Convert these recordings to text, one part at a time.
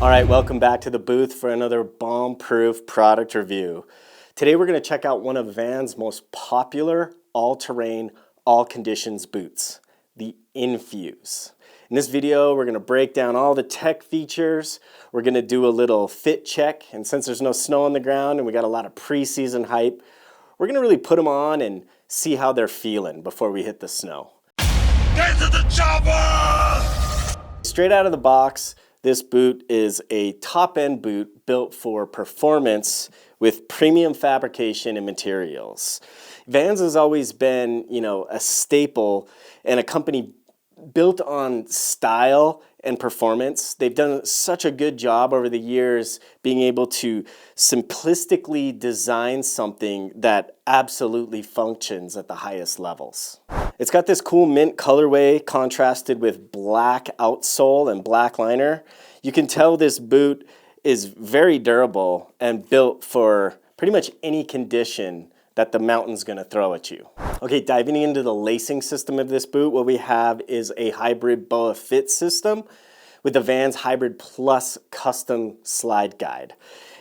All right, welcome back to the booth for another bomb-proof product review. Today we're going to check out one of Vans' most popular all-terrain, all-conditions boots, the Infuse. In this video, we're going to break down all the tech features. We're going to do a little fit check, and since there's no snow on the ground and we got a lot of preseason hype, we're going to really put them on and see how they're feeling before we hit the snow. Get to the chopper! Straight out of the box, this boot is a top-end boot built for performance with premium fabrication and materials. Vans has always been, a staple and a company built on style and performance. They've done such a good job over the years being able to simplistically design something that absolutely functions at the highest levels. It's got this cool mint colorway contrasted with black outsole and black liner. You can tell this boot is very durable and built for pretty much any condition that the mountain's gonna throw at you. Okay, diving into the lacing system of this boot, what we have is a hybrid BOA fit system with the Vans Hybrid Plus custom slide guide.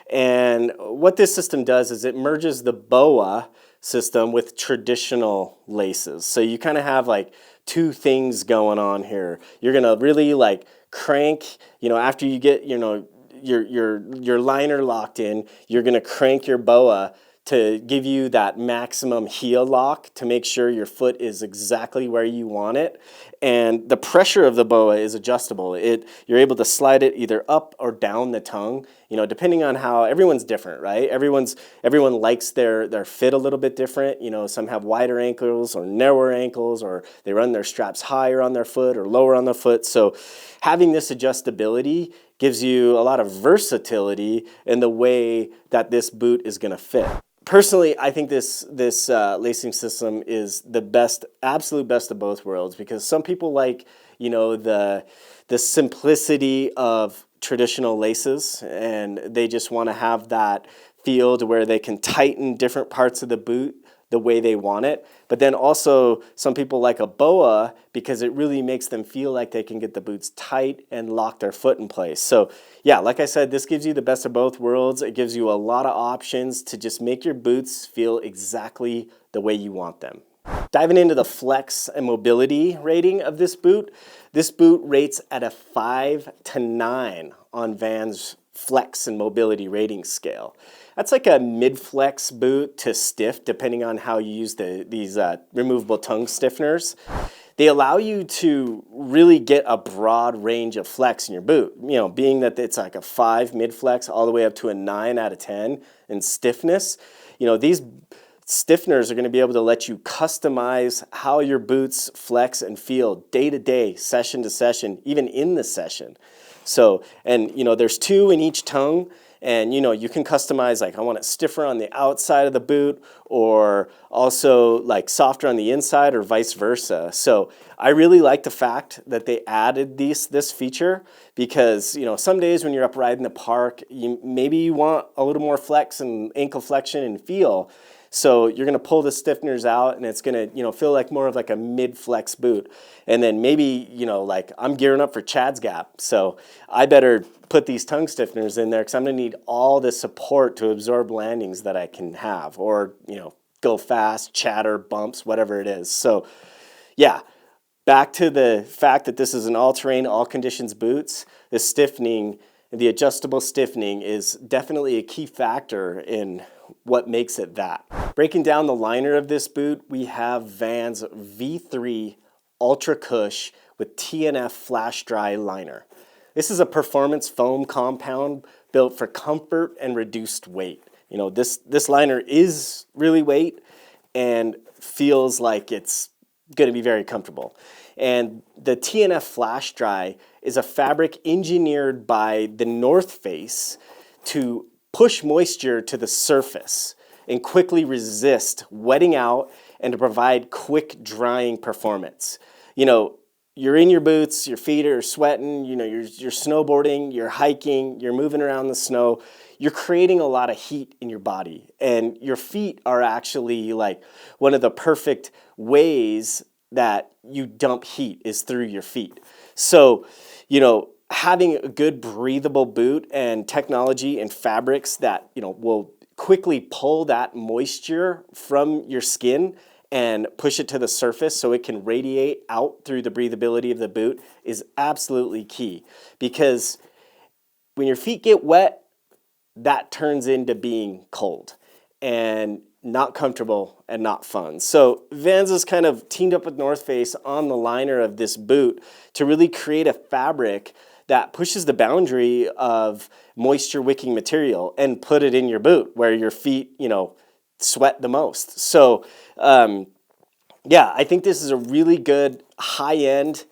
And what this system does is it merges the BOA system with traditional laces. So you kind of have like two things going on here. You're gonna really like crank, after you get, your liner locked in, you're gonna crank your BOA to give you that maximum heel lock to make sure your foot is exactly where you want it. And the pressure of the BOA is adjustable. You're able to slide it either up or down the tongue, depending on how, everyone's different, right? Everyone likes their fit a little bit different. Some have wider ankles or narrower ankles, or they run their straps higher on their foot or lower on the foot. So having this adjustability gives you a lot of versatility in the way that this boot is gonna fit. Personally, I think this lacing system is the best, absolute best of both worlds, because some people like, the simplicity of traditional laces, and they just want to have that feel to where they can tighten different parts of the boot the way they want it. But then also some people like a BOA because it really makes them feel like they can get the boots tight and lock their foot in place. So yeah, like I said, this gives you the best of both worlds. It gives you a lot of options to just make your boots feel exactly the way you want them. Diving into the flex and mobility rating of this boot rates at a 5 to 9 on Vans flex and mobility rating scale. That's like a mid-flex boot to stiff, depending on how you use these removable tongue stiffeners. They allow you to really get a broad range of flex in your boot, being that it's like a 5 mid-flex all the way up to a 9 out of 10 in stiffness. These stiffeners are going to be able to let you customize how your boots flex and feel day to day, session to session, even in the session. So, and there's 2 in each tongue, and you can customize, like I want it stiffer on the outside of the boot, or also like softer on the inside, or vice versa. So I really like the fact that they added this feature, because some days when you're up riding the park, maybe you want a little more flex and ankle flexion and feel. So you're gonna pull the stiffeners out, and it's gonna, feel like more of like a mid-flex boot. And then maybe, like I'm gearing up for Chad's Gap, so I better put these tongue stiffeners in there because I'm gonna need all the support to absorb landings that I can have, or, go fast, chatter, bumps, whatever it is. So yeah, back to the fact that this is an all-terrain, all-conditions boots, the stiffening, the adjustable stiffening is definitely a key factor in what makes it that. Breaking down the liner of this boot, we have Vans V3 Ultra Cush with TNF Flash Dry liner. This is a performance foam compound built for comfort and reduced weight. This liner is really weight and feels like it's going to be very comfortable. And the TNF Flash Dry is a fabric engineered by the North Face to push moisture to the surface and quickly resist wetting out, and to provide quick drying performance. You're in your boots, your feet are sweating, you're snowboarding, you're hiking, you're moving around the snow, you're creating a lot of heat in your body, and your feet are actually like one of the perfect ways that you dump heat is through your feet. So, having a good breathable boot and technology and fabrics that, will quickly pull that moisture from your skin and push it to the surface so it can radiate out through the breathability of the boot is absolutely key. Because when your feet get wet, that turns into being cold and not comfortable and not fun. So Vans has kind of teamed up with North Face on the liner of this boot to really create a fabric that pushes the boundary of moisture wicking material and put it in your boot where your feet, sweat the most. So I think this is a really good high-end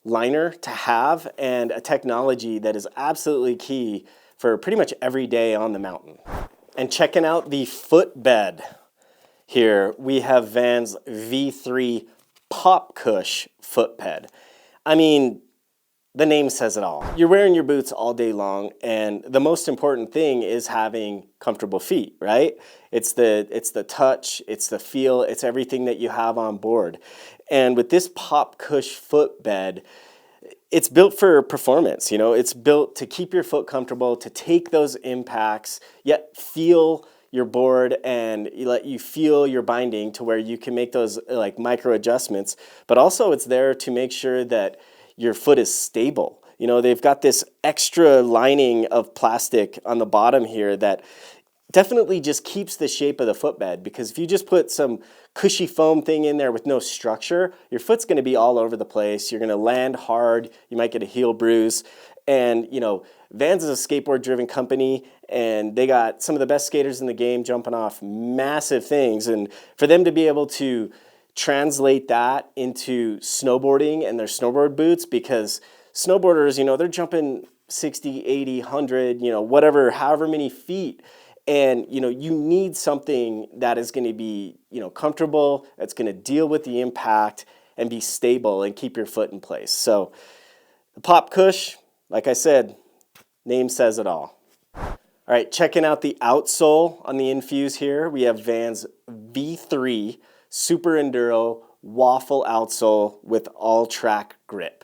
liner to have and a technology that is absolutely key for pretty much every day on the mountain. And checking out the footbed here, we have Vans V3 Pop Cush footbed. I mean, the name says it all. You're wearing your boots all day long, and the most important thing is having comfortable feet, right? It's the touch, it's the feel, it's everything that you have on board. And with this Pop Cush footbed, it's built for performance, it's built to keep your foot comfortable, to take those impacts, yet feel your board and let you feel your binding to where you can make those like micro adjustments, but also it's there to make sure that your foot is stable. They've got this extra lining of plastic on the bottom here that definitely just keeps the shape of the footbed, because if you just put some cushy foam thing in there with no structure, your foot's going to be all over the place. You're going to land hard. You might get a heel bruise. And, Vans is a skateboard-driven company, and they got some of the best skaters in the game jumping off massive things. And for them to be able to translate that into snowboarding and their snowboard boots, because snowboarders, they're jumping 60, 80, 100, whatever, however many feet. And, you need something that is going to be, comfortable, that's going to deal with the impact and be stable and keep your foot in place. So the Pop Cush, like I said, name says it all. All right, checking out the outsole on the Infuse here, we have Vans V3 Super Enduro waffle outsole with all track grip.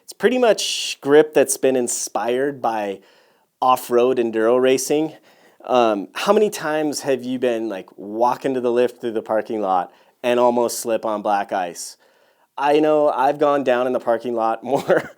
It's pretty much grip that's been inspired by off-road enduro racing. How many times have you been like walking to the lift through the parking lot and almost slip on black ice? I know I've gone down in the parking lot more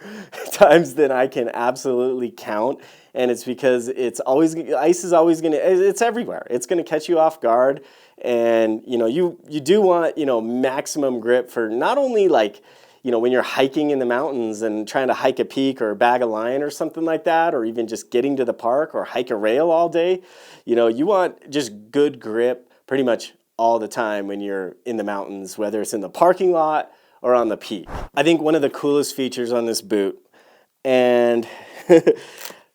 times than I can absolutely count, and it's because ice is always it's everywhere. It's gonna catch you off guard, and you do want maximum grip for not only like when you're hiking in the mountains and trying to hike a peak or bag a line or something like that, or even just getting to the park or hike a rail all day, you want just good grip pretty much all the time when you're in the mountains, whether it's in the parking lot or on the peak. I think one of the coolest features on this boot, and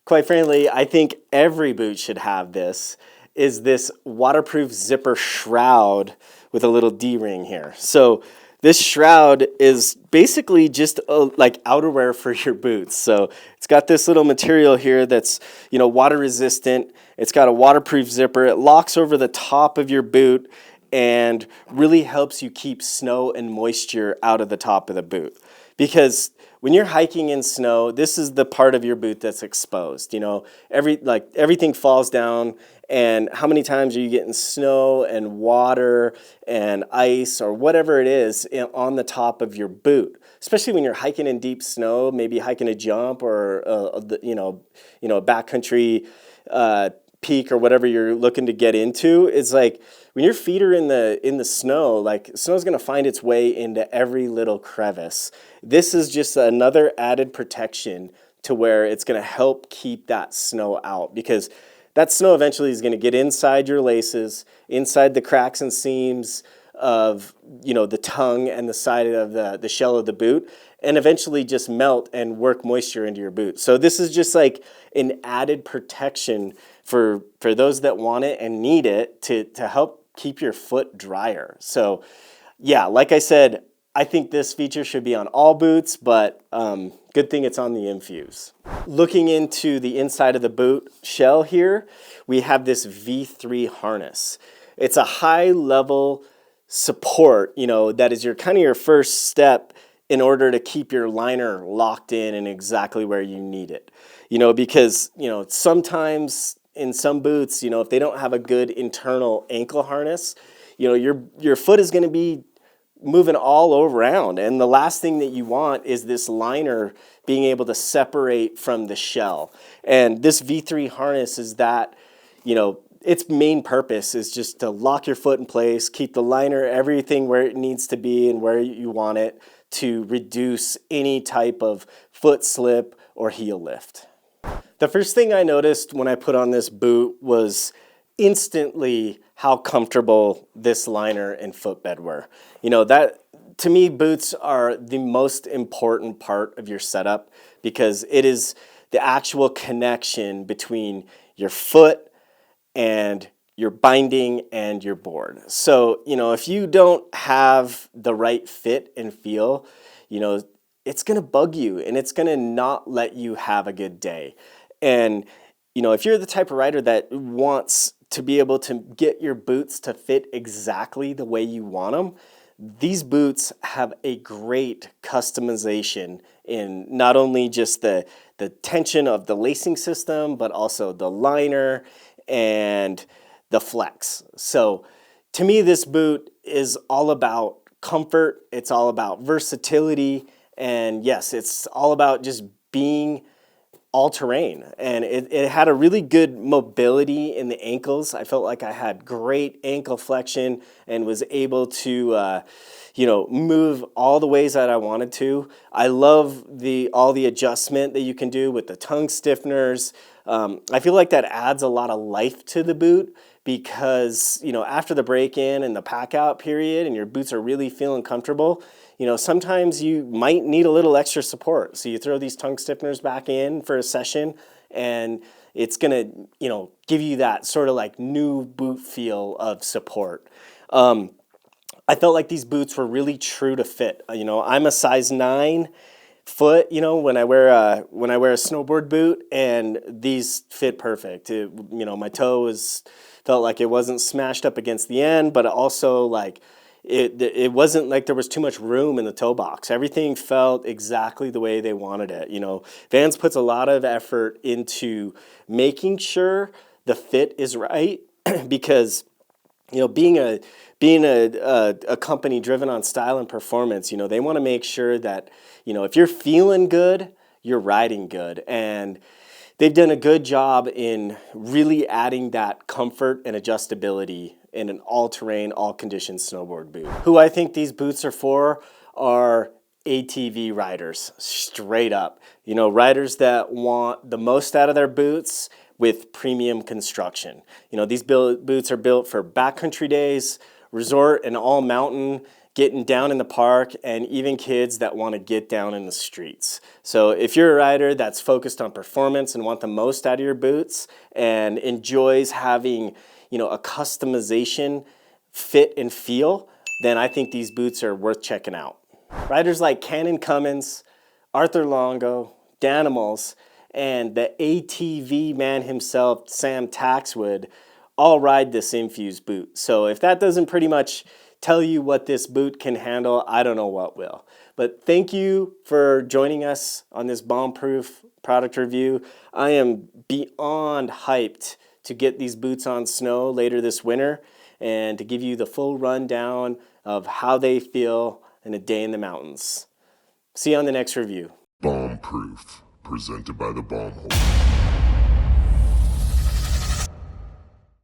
quite frankly, I think every boot should have this, is this waterproof zipper shroud with a little D-ring here. So this shroud is basically just like outerwear for your boots. So it's got this little material here that's water resistant. It's got a waterproof zipper. It locks over the top of your boot and really helps you keep snow and moisture out of the top of the boot. Because when you're hiking in snow, this is the part of your boot that's exposed. Everything falls down, and how many times are you getting snow and water and ice or whatever it is on the top of your boot? Especially when you're hiking in deep snow, maybe hiking a jump or a backcountry peak or whatever you're looking to get into. It's like when your feet are in the snow, like snow's gonna find its way into every little crevice. This is just another added protection to where it's gonna help keep that snow out, because that snow eventually is gonna get inside your laces, inside the cracks and seams of the tongue and the side of the shell of the boot, and eventually just melt and work moisture into your boot. So this is just like an added protection for those that want it and need it to help keep your foot drier. So yeah, like I said, I think this feature should be on all boots, but good thing it's on the Infuse. Looking into the inside of the boot shell here, we have this V3 harness. It's a high level support, that is your first step in order to keep your liner locked in and exactly where you need it. Because, sometimes in some boots, if they don't have a good internal ankle harness, your foot is going to be moving all around. And the last thing that you want is this liner being able to separate from the shell. And this V3 harness is that, its main purpose is just to lock your foot in place, keep the liner, everything where it needs to be and where you want it, to reduce any type of foot slip or heel lift. The first thing I noticed when I put on this boot was instantly how comfortable this liner and footbed were. That, to me, boots are the most important part of your setup because it is the actual connection between your foot and your binding and your board. So, if you don't have the right fit and feel, it's going to bug you and it's going to not let you have a good day. And, if you're the type of rider that wants to be able to get your boots to fit exactly the way you want them, these boots have a great customization in not only just the tension of the lacing system, but also the liner and the flex. So to me, this boot is all about comfort. It's all about versatility. And yes, it's all about just being all-terrain. And it had a really good mobility in the ankles. I felt like I had great ankle flexion and was able to move all the ways that I wanted to. I love all the adjustment that you can do with the tongue stiffeners. I feel like that adds a lot of life to the boot because, after the break-in and the pack-out period and your boots are really feeling comfortable, sometimes you might need a little extra support. So you throw these tongue stiffeners back in for a session and it's gonna, give you that sort of like new boot feel of support. I felt like these boots were really true to fit. I'm a size 9 foot, when I wear a snowboard boot, and these fit perfect. My toe felt like it wasn't smashed up against the end, but also like it wasn't like there was too much room in the toe box. Everything felt exactly the way they wanted it. Vans puts a lot of effort into making sure the fit is right because being a company driven on style and performance, they want to make sure that, if you're feeling good, you're riding good. And they've done a good job in really adding that comfort and adjustability in an all-terrain, all-condition snowboard boot. Who I think these boots are for are ATV riders, straight up. Riders that want the most out of their boots with premium construction. These boots are built for backcountry days, resort and all mountain, getting down in the park, and even kids that want to get down in the streets. So if you're a rider that's focused on performance and want the most out of your boots and enjoys having, a customization, fit and feel, then I think these boots are worth checking out. Riders like Cannon Cummins, Arthur Longo, Danimals, and the ATV man himself, Sam Taxwood, all ride this Infuse boot. So if that doesn't pretty much tell you what this boot can handle, I don't know what will. But thank you for joining us on this bomb-proof product review. I am beyond hyped to get these boots on snow later this winter and to give you the full rundown of how they feel in a day in the mountains. See you on the next review. Bomb Proof, presented by the Bomb Hole.